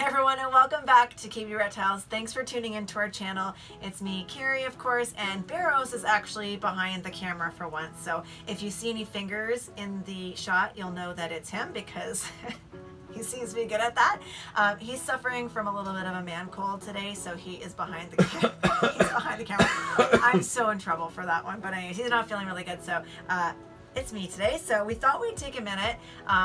Hey everyone, and welcome back to KB Reptiles. Thanks for tuning into our channel. It's me, Carrie, of course, and Barrows is actually behind the camera for once. So if you see any fingers in the shot, you'll know that it's him because he seems to be good at that. He's suffering from a little bit of a man cold today, so he is behind the camera. I'm so in trouble for that one, but anyways, he's not feeling really good, so it's me today. So we thought we'd take a minute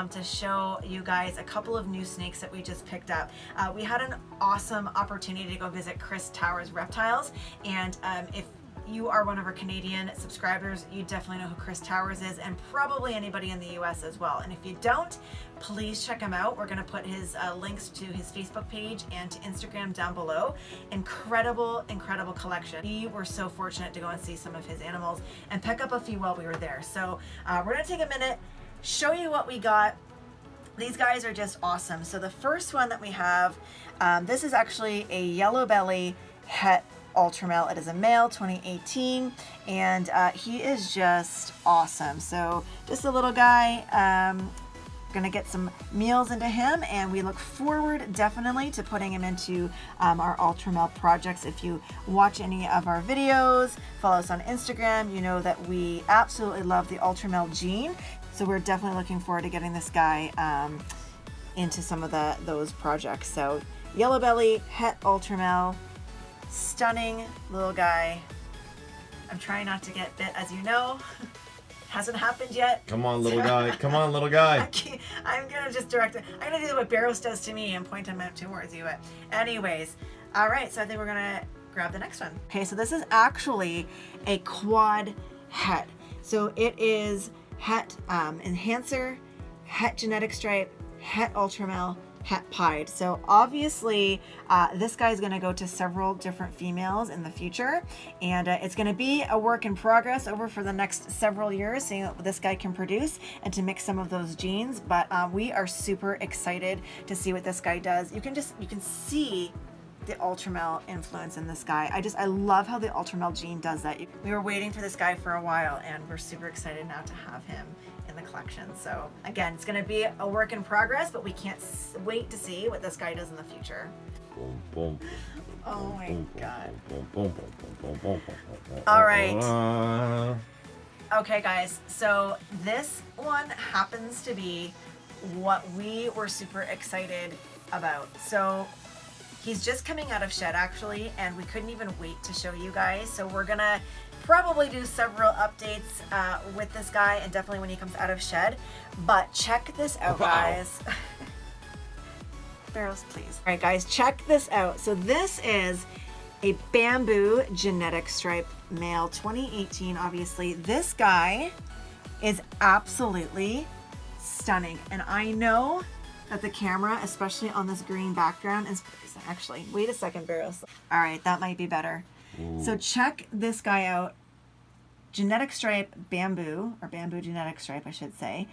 to show you guys a couple of new snakes that we just picked up. We had an awesome opportunity to go visit CHRIS Towers Reptiles, and if you are one of our Canadian subscribers, you definitely know who CHRIS Towers is, and probably anybody in the US as well. And if you don't, please check him out. We're going to put his links to his Facebook page and to Instagram down below. Incredible collection. We were so fortunate to go and see some of his animals and pick up a few while we were there. So we're going to take a minute, show you what we got. These guys are just awesome. So the first one that we have, this is actually a yellow belly het ultra male. It is a male, 2018, and he is just awesome. So just a little guy. Gonna get some meals into him, and we look forward definitely to putting him into our ultra male projects. If you watch any of our videos, follow us on Instagram, you know that we absolutely love the ultra male gene. So we're definitely looking forward to getting this guy into some of those projects. So yellow belly het ultra male. Stunning little guy. I'm trying not to get bit, as you know. Hasn't happened yet. Come on, little guy. Come on, little guy. I'm gonna just direct it. I'm gonna do what Barrows does to me and point him out towards you. But anyways, all right. So I think we're gonna grab the next one. Okay, so this is actually a quad het. So it is het enhancer, het genetic stripe, het ultra male, het pied. So obviously this guy is going to go to several different females in the future, and it's going to be a work in progress over for the next several years, seeing what this guy can produce and to mix some of those genes. But we are super excited to see what this guy does. You can see the ultra male influence in this guy. I love how the ultra male gene does that. We were waiting for this guy for a while, and we're super excited now to have him in the collection. So again, it's going to be a work in progress, but we can't wait to see what this guy does in the future. Oh my god. All right. Okay guys, so this one happens to be what we were super excited about. So he's just coming out of shed actually, and we couldn't even wait to show you guys. So we're gonna probably do several updates with this guy, and definitely when he comes out of shed. But check this out, guys. Barrows, please. All right, guys, check this out. So this is a bamboo genetic stripe male, 2018, obviously. This guy is absolutely stunning. And I know that the camera, especially on this green background, is actually, wait a second, Barrows. All right, that might be better. Ooh. So check this guy out. Genetic stripe bamboo, or bamboo genetic stripe, I should say.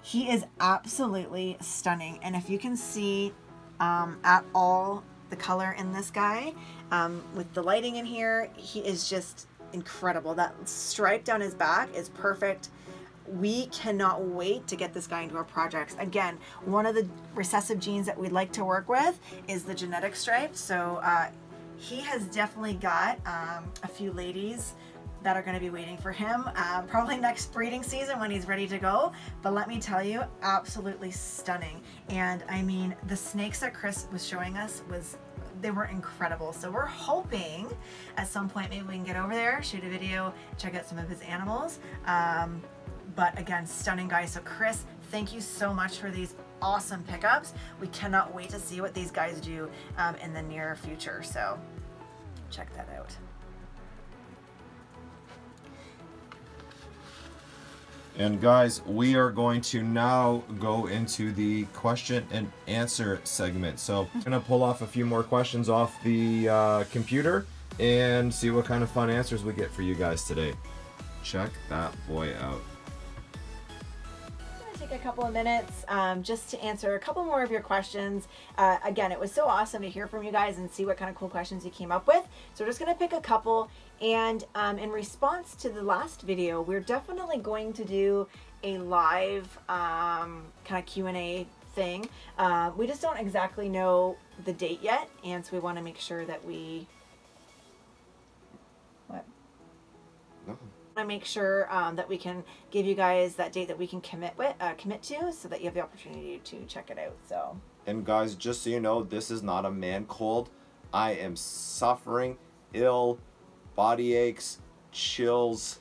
He is absolutely stunning. And if you can see at all the color in this guy, with the lighting in here, he is just incredible. That stripe down his back is perfect. We cannot wait to get this guy into our projects. Again, one of the recessive genes that we'd like to work with is the genetic stripe. So he has definitely got a few ladies that are going to be waiting for him probably next breeding season when he's ready to go. But let me tell you, absolutely stunning. And I mean, the snakes that Chris was showing us, they were incredible. So we're hoping at some point maybe we can get over there, shoot a video, check out some of his animals. But again, stunning guys. So Chris, thank you so much for these awesome pickups. We cannot wait to see what these guys do in the near future. So check that out. And guys, we are going to now go into the question and answer segment. So I'm gonna pull off a few more questions off the computer and see what kind of fun answers we get for you guys today. Check that boy out. Take a couple of minutes just to answer a couple more of your questions. Again, it was so awesome to hear from you guys and see what kind of cool questions you came up with. So we're just going to pick a couple, and in response to the last video, we're definitely going to do a live kind of Q&A thing. We just don't exactly know the date yet, and so we want to make sure that we... What? Nothing. I make sure that we can give you guys that date that we can commit to, so that you have the opportunity to check it out. So. And guys, just so you know, this is not a man cold. I am suffering, ill, body aches, chills,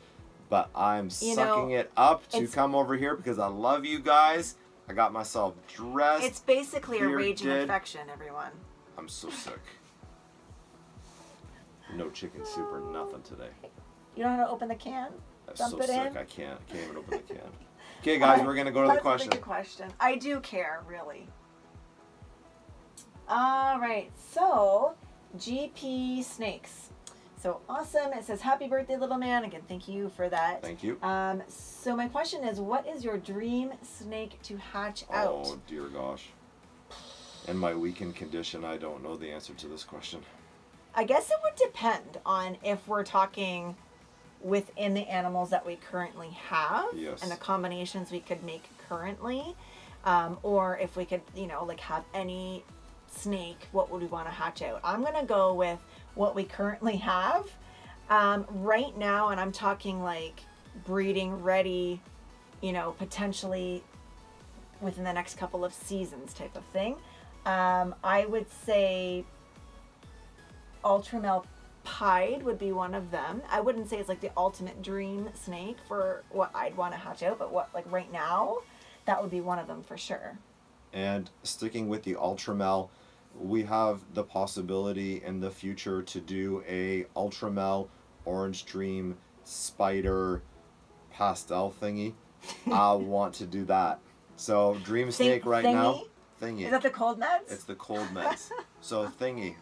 but I'm sucking it up to come over here because I love you guys. I got myself dressed. It's basically a raging infection, everyone. I'm so sick. No chicken soup or nothing today. You don't know how to open the can? I'm Dump so it sick. in? I can't even open the can. Okay, guys, we're gonna go to the question. That's a good question. I do care, really. All right, so GPSnakes. So awesome. It says, happy birthday, little man. Again, thank you for that. Thank you. So my question is, what is your dream snake to hatch out? Oh, dear gosh. In my weakened condition, I don't know the answer to this question. I guess it would depend on if we're talking within the animals that we currently have, yes, and the combinations we could make currently, or if we could, you know, like have any snake, what would we want to hatch out? I'm going to go with what we currently have right now, and I'm talking like breeding ready, you know, potentially within the next couple of seasons type of thing. I would say Ultramel Pied would be one of them. I wouldn't say it's like the ultimate dream snake for what I'd want to hatch out, but what, like right now, that would be one of them for sure. And sticking with the Ultramel, we have the possibility in the future to do a Ultramel Orange Dream Spider pastel thingy. I want to do that. So Dream Snake right now. Thingy. Is that the cold meds? It's the cold meds. So thingy.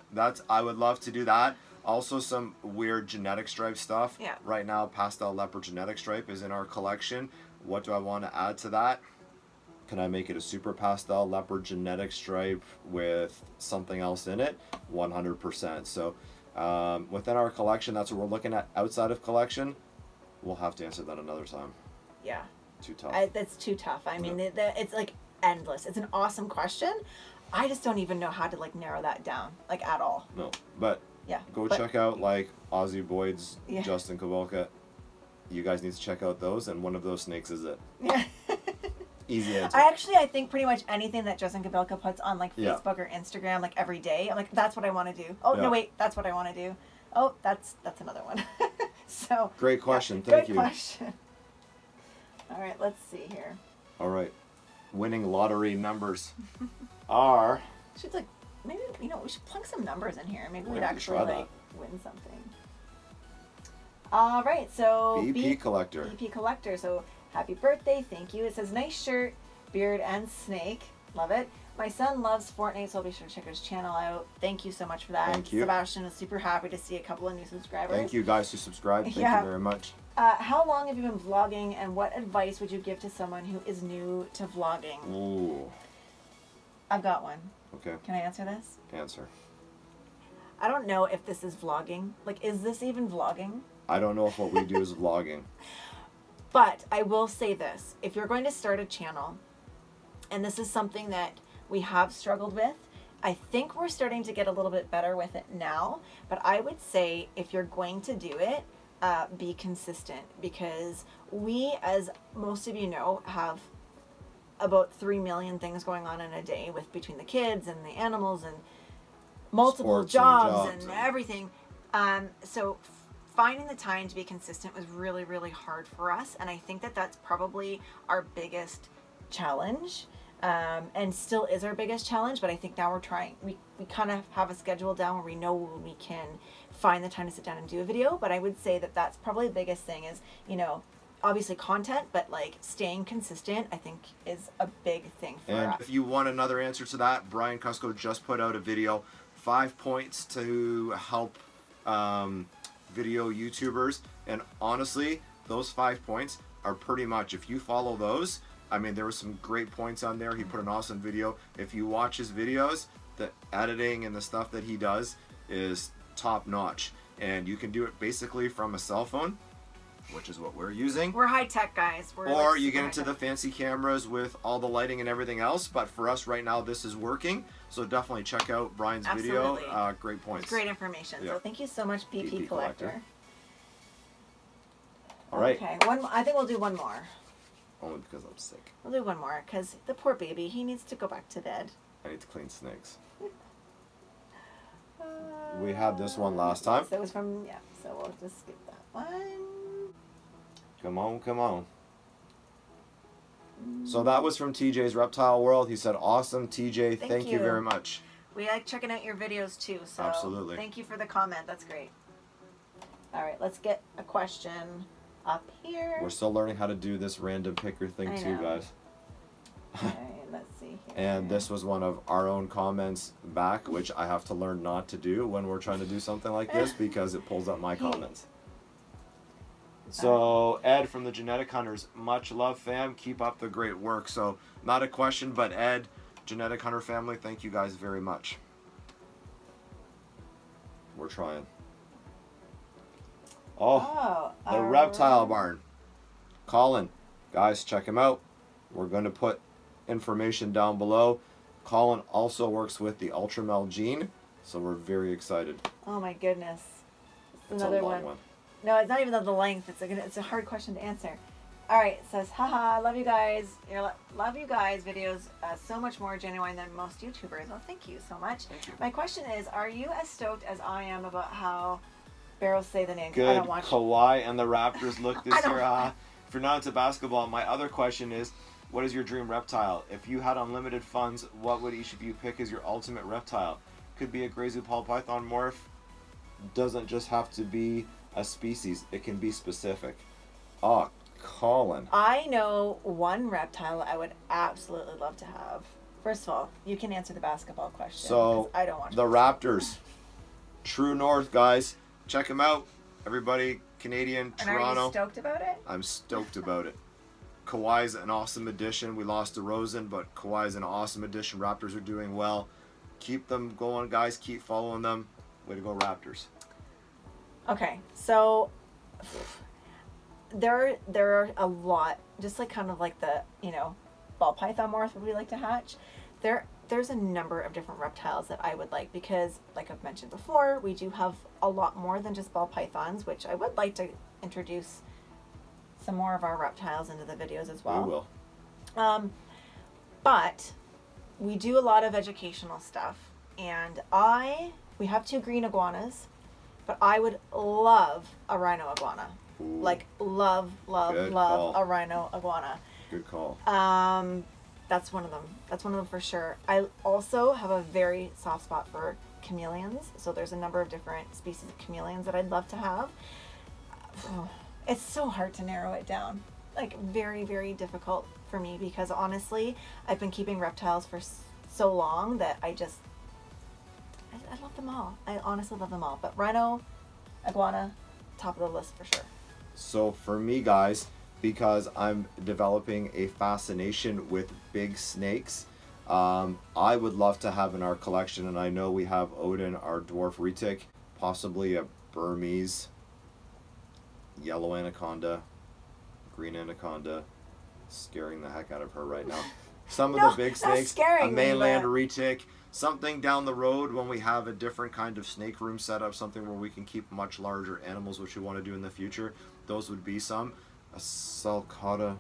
I would love to do that. Also some weird genetic stripe stuff. Yeah. Right now, pastel leopard genetic stripe is in our collection. What do I want to add to that? Can I make it a super pastel leopard genetic stripe with something else in it? 100%. So within our collection, that's what we're looking at. Outside of collection, we'll have to answer that another time. Yeah. Too tough. That's too tough. I mean, it's like endless. It's an awesome question. I just don't even know how to like narrow that down, like at all. No, but yeah, check out like Ozzy Boyd's, Justin Kowalka. You guys need to check out those, and one of those snakes is it. Yeah. Easy answer. I think pretty much anything that Justin Kowalka puts on like Facebook or Instagram like every day, I'm like, that's what I want to do. Oh no, wait, that's what I want to do. Oh, that's another one. So great question. Thank you. Good question. All right, let's see here. All right, winning lottery numbers are. Should like maybe we should plug some numbers in here. Maybe we'd actually like win something. All right, so BP Collector. BP Collector. So happy birthday! Thank you. It says nice shirt, beard, and snake. Love it. My son loves Fortnite, so I'll be sure to check his channel out. Thank you so much for that. Thank you. Sebastian is super happy to see a couple of new subscribers. Thank you guys who subscribed. Thank you very much. How long have you been vlogging, and what advice would you give to someone who is new to vlogging? Ooh. I've got one. Okay. Can I answer this? Answer. I don't know if this is vlogging. Like, is this even vlogging? I don't know if what we do is vlogging. But I will say this. If you're going to start a channel, and this is something that we have struggled with, I think we're starting to get a little bit better with it now. But I would say if you're going to do it, be consistent, because we, as most of you know, have about 3 million things going on in a day with between the kids and the animals and multiple jobs and everything. So finding the time to be consistent was really, really hard for us. And I think that that's probably our biggest challenge, and still is our biggest challenge. But I think now we're trying, we kind of have a schedule down where we know when we can find the time to sit down and do a video. But I would say that that's probably the biggest thing is, obviously content, but like staying consistent, I think is a big thing for us. And if you want another answer to that, Brian Kusko just put out a video, 5 points to help video YouTubers. And honestly, those 5 points are pretty much, if you follow those, I mean, there were some great points on there. He put an awesome video. If you watch his videos, the editing and the stuff that he does is top notch. And you can do it basically from a cell phone. which is what we're using. We're high tech guys. Or you get into the fancy cameras with all the lighting and everything else. But for us right now, this is working. So definitely check out Brian's video. Great points. It's great information. So thank you so much, PP Collector. All right. Okay, I think we'll do one more. Only because I'm sick. We'll do one more because the poor baby, he needs to go back to bed. I need to clean snakes. We had this one last time. So it was from, yeah, so we'll just skip that one. Come on, come on. So that was from TJ's Reptile World. He said, awesome, TJ. Thank you very much. We like checking out your videos too. So absolutely. Thank you for the comment. That's great. All right, let's get a question up here. We're still learning how to do this random picker thing too, guys. Okay, let's see here. And this was one of our own comments back, which I have to learn not to do when we're trying to do something like this because it pulls up my comments. So Ed from the Genetic Hunters, much love, fam. Keep up the great work. So not a question, but Ed, Genetic Hunter family, thank you guys very much. We're trying. Oh, the Reptile Barn. Colin, guys, check him out. We're going to put information down below. Colin also works with the Ultramel gene, so we're very excited. Oh my goodness. It's another one. No, it's not even the length. It's a hard question to answer. All right, it says, haha, love you guys. Love you guys videos so much more genuine than most YouTubers. Well, thank you so much. Thank you. My question is, are you as stoked as I am about how Barrows say the name? Good. I don't watch Kawhi and the Raptors look this year. If you're not into basketball, my other question is, what is your dream reptile? If you had unlimited funds, what would each of you pick as your ultimate reptile? Could be a gray zoo ball python morph. Doesn't just have to be a species. It can be specific. Oh, Colin. I know one reptile I would absolutely love to have. First of all, you can answer the basketball question. So, I don't watch the Raptors. True North, guys. Check them out. Everybody, Canadian, and Toronto. Are you stoked about it? I'm stoked about it. Kawhi's an awesome addition. We lost to Rosen, but Kawhi's an awesome addition. Raptors are doing well. Keep them going, guys. Keep following them. Way to go, Raptors. Okay, so there are a lot, just like kind of like the, ball python morph we like to hatch. There's a number of different reptiles that I would like because, like I've mentioned before, we do have a lot more than just ball pythons, which I would like to introduce some more of our reptiles into the videos as well. We will. But we do a lot of educational stuff, and we have 2 green iguanas, but I would love a rhino iguana. Ooh. Like love a rhino iguana. Good call. That's one of them. That's one of them for sure. I also have a very soft spot for chameleons. So there's a number of different species of chameleons that I'd love to have. It's so hard to narrow it down. Like very, very difficult for me because honestly, I've been keeping reptiles for so long that I love them all. I honestly love them all. But rhino, iguana, top of the list for sure. So for me, guys, because I'm developing a fascination with big snakes, I would love to have in our collection, and I know we have Odin, our dwarf retic, possibly a Burmese yellow anaconda, green anaconda, scaring the heck out of her right now. Some of the big snakes, a mainland retic, something down the road when we have a different kind of snake room set up, something where we can keep much larger animals, which we want to do in the future. Those would be some. A sulcata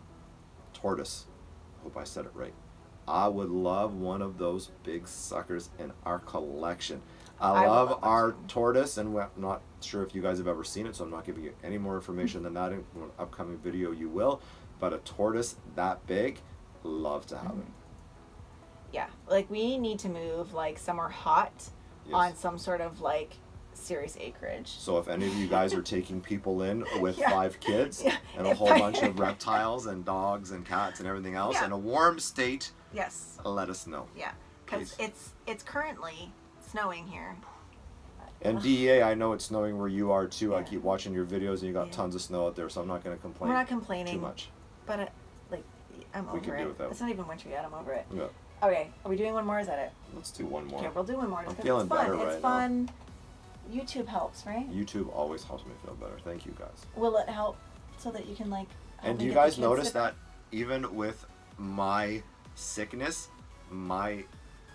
tortoise. Hope I said it right. I would love one of those big suckers in our collection. I love our tortoise, and we're not sure if you guys have ever seen it, so I'm not giving you any more information than that. In an upcoming video you will, but a tortoise that big, love to have it. Yeah, like we need to move like somewhere hot on some sort of like serious acreage. So if any of you guys are taking people in with 5 kids and a whole bunch of reptiles and dogs and cats and everything else in a warm state, let us know. Yeah, because it's currently snowing here. And DEA, I know it's snowing where you are too. I keep watching your videos and you got tons of snow out there, so I'm not going to complain. We're not complaining too much. But I'm over it. It's not even winter yet. I'm over it. Yeah. Okay, are we doing one more? Or is that it? Let's do one more. Okay, we'll do one more. I'm feeling better right now. It's fun. YouTube helps, right? YouTube always helps me feel better. Thank you, guys. Will it help so that you can like. And do you guys notice that even with my sickness, my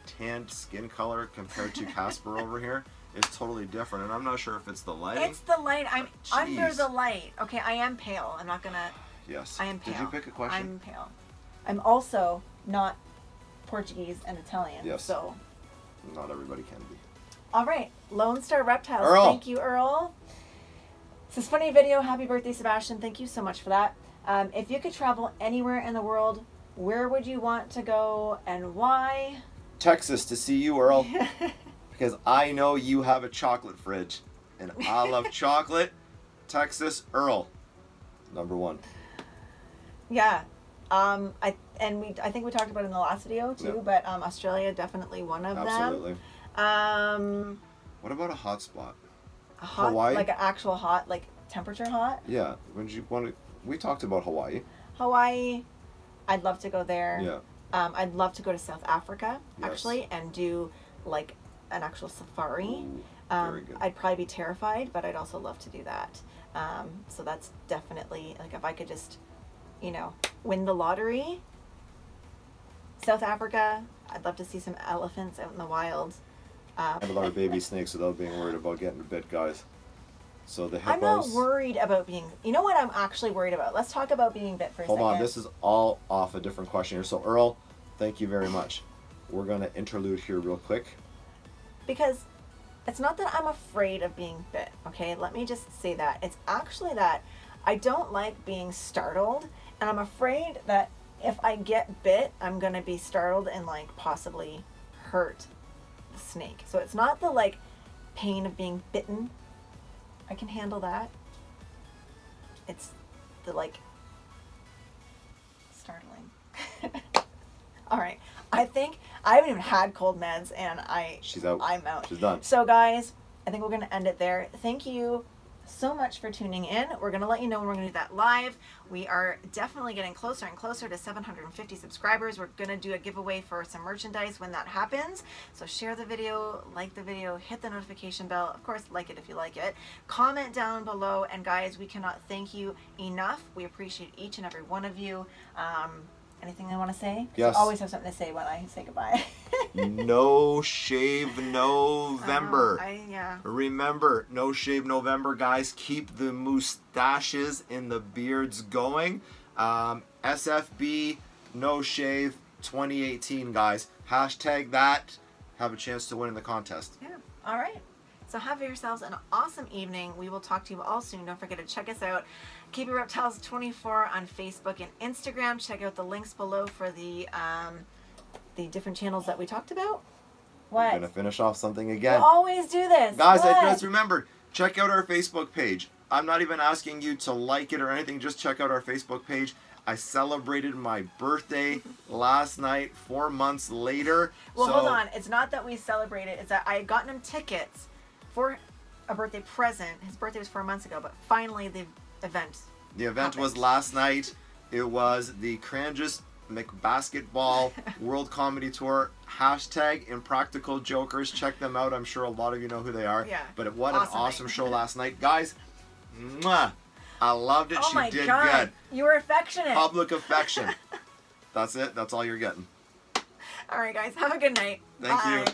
tanned skin color compared to Casper over here is totally different, and I'm not sure if it's the lighting. It's the light. I'm under the light. Okay, I am pale. I'm not gonna. Yes. I am pale. Did you pick a question? I'm pale. I'm also not Portuguese and Italian. Yes. So. Not everybody can be. All right, Lone Star Reptiles. Earl. Thank you, Earl. This is a funny video. Happy birthday, Sebastian. Thank you so much for that. If you could travel anywhere in the world, where would you want to go and why? Texas to see you, Earl. Because I know you have a chocolate fridge. And I love chocolate. Texas, Earl. Number one. Yeah. I think we talked about it in the last video too, yeah. but Australia definitely one of Absolutely. them. What about a hot spot? A hot, Hawaii? like an actual hot, like temperature hot? Yeah. Would you want to? We talked about Hawaii. Hawaii, I'd love to go there. Yeah. I'd love to go to South Africa Yes. actually and do like an actual safari. Ooh, very good. I'd probably be terrified, but I'd also love to do that. So that's definitely like if I could just, you know, win the lottery. South Africa, I'd love to see some elephants out in the wild. And our baby snakes without being worried about getting bit, guys. So the hippos. I'm not worried about being. You know what I'm actually worried about? Let's talk about being bit for a second. Hold on, this is all off a different question here. So Earl, thank you very much. We're gonna interlude here real quick. Because it's not that I'm afraid of being bit, okay? Let me just say that. It's actually that I don't like being startled, and I'm afraid that if I get bit, I'm gonna be startled and like possibly hurt the snake. So it's not the like pain of being bitten. I can handle that. It's the like startling. All right. I think I haven't even had cold meds and She's out. I'm out. She's done. So guys, I think we're going to end it there. Thank you so much for tuning in. We're going to let you know when we're going to do that live. We are definitely getting closer and closer to 750 subscribers. We're going to do a giveaway for some merchandise when that happens. So share the video, like the video, hit the notification bell. Of course, like it if you like it. Comment down below. And guys, we cannot thank you enough. We appreciate each and every one of you. Anything I want to say? Yes. I always have something to say when I say goodbye. No Shave November. Yeah. Remember, No Shave November, guys. Keep the mustaches and the beards going. SFB No Shave 2018, guys. Hashtag that. Have a chance to win in the contest. Yeah. All right. So have yourselves an awesome evening. We will talk to you all soon. Don't forget to check us out. Keep It Reptiles 24 on Facebook and Instagram. Check out the links below for the different channels that we talked about. What? I'm gonna finish off something again. You always do this. Guys, What? I just remembered. Check out our Facebook page. I'm not even asking you to like it or anything. Just check out our Facebook page. I celebrated my birthday last night, 4 months later. Well, so, hold on. It's not that we celebrated. It's that I had gotten him tickets for a birthday present. His birthday was 4 months ago, but finally the event. The event happened. was last night. It was the Cranjus McBasketball World Comedy Tour. Hashtag Impractical Jokers. Check them out. I'm sure a lot of you know who they are. Yeah. But what Awesome an awesome night. show last night. Guys, mwah, I loved it. Oh She my did God. good. You were affectionate. Public affection. That's it. That's all you're getting. All right, guys. Have a good night. Thank Bye. you.